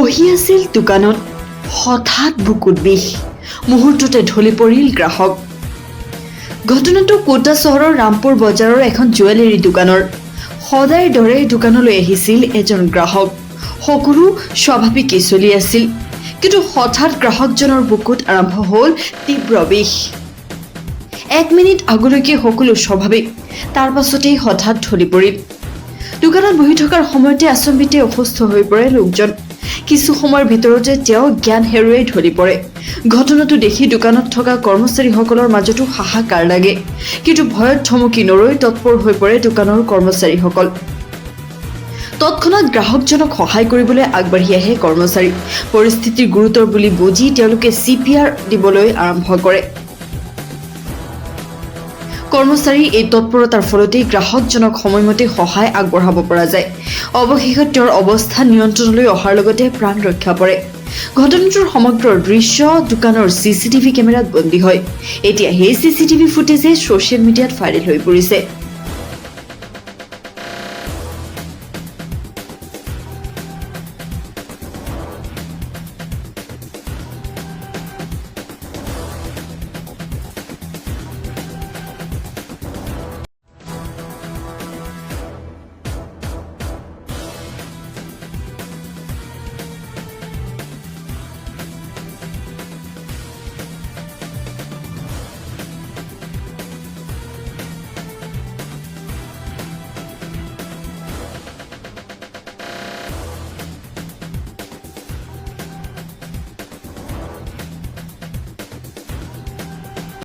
বহি আছিল দোকানত হঠাৎ বুকুত বিষ মুহূৰ্ততে ঢলি পৰিল গ্ৰাহক ঘটনাটো কোটা চহৰৰ ৰামপুৰ বজাৰৰ এখন জুৱেলাৰী দোকানৰ সদায় দৰে দোকানলৈ আহিছিল এজন গ্ৰাহক সকলো স্বাভাৱিকই চলি আছিল কিন্তু হঠাৎ গ্ৰাহকজনৰ বুকুত আৰম্ভ হ'ল তীব্ৰ বিষ 1 মিনিট আগলৈকে সকলো স্বাভাৱিক তাৰ পাছতেই হঠাৎ ঢলি পৰিল দোকানত বহি থকাৰ সময়তে আচম্বিতে অসুস্থ হৈ পৰে লোকজন কিছু সময়ৰ ভিতৰতে তেওঁ জ্ঞান হেৰুৱাই ঢলি পৰে ঘটনাটো দেখি দোকানত থকা কৰ্মচাৰীসকলৰ মাজতো হাহাকাৰ লাগে কিন্তু ভয়ত থমকি নৰৈ তৎপৰ হৈ পৰে দোকানৰ কৰ্মচাৰীসকল তৎক্ষণাৎ গ্ৰাহকজনক সহায় কৰিবলৈ আগবাঢ়ি আহে কৰ্মচাৰী পৰিস্থিতিৰ গুৰুতৰ বুলি বুজি তেওঁলোকে CPR দিবলৈ আৰম্ভ কৰে কৰ্মচাৰী এই তৎপৰতাৰ ফলতে গ্ৰাহকজনক সময়মতে সহায় আগবঢ়াব পৰা যায় অৱশেষত তেওঁৰ অৱস্থা নিয়ন্ত্ৰণলৈ অহাৰ লগতে প্ৰাণ ৰক্ষা পৰে ঘটনাটোৰ সমগ্ৰ দৃশ্য দোকানৰ CCTV কেমেৰাত বন্দী হয় এতিয়া সেই CCTV ফুটেজে ছ'চিয়েল মিডিয়াত ভাইৰেল হৈ পৰিছে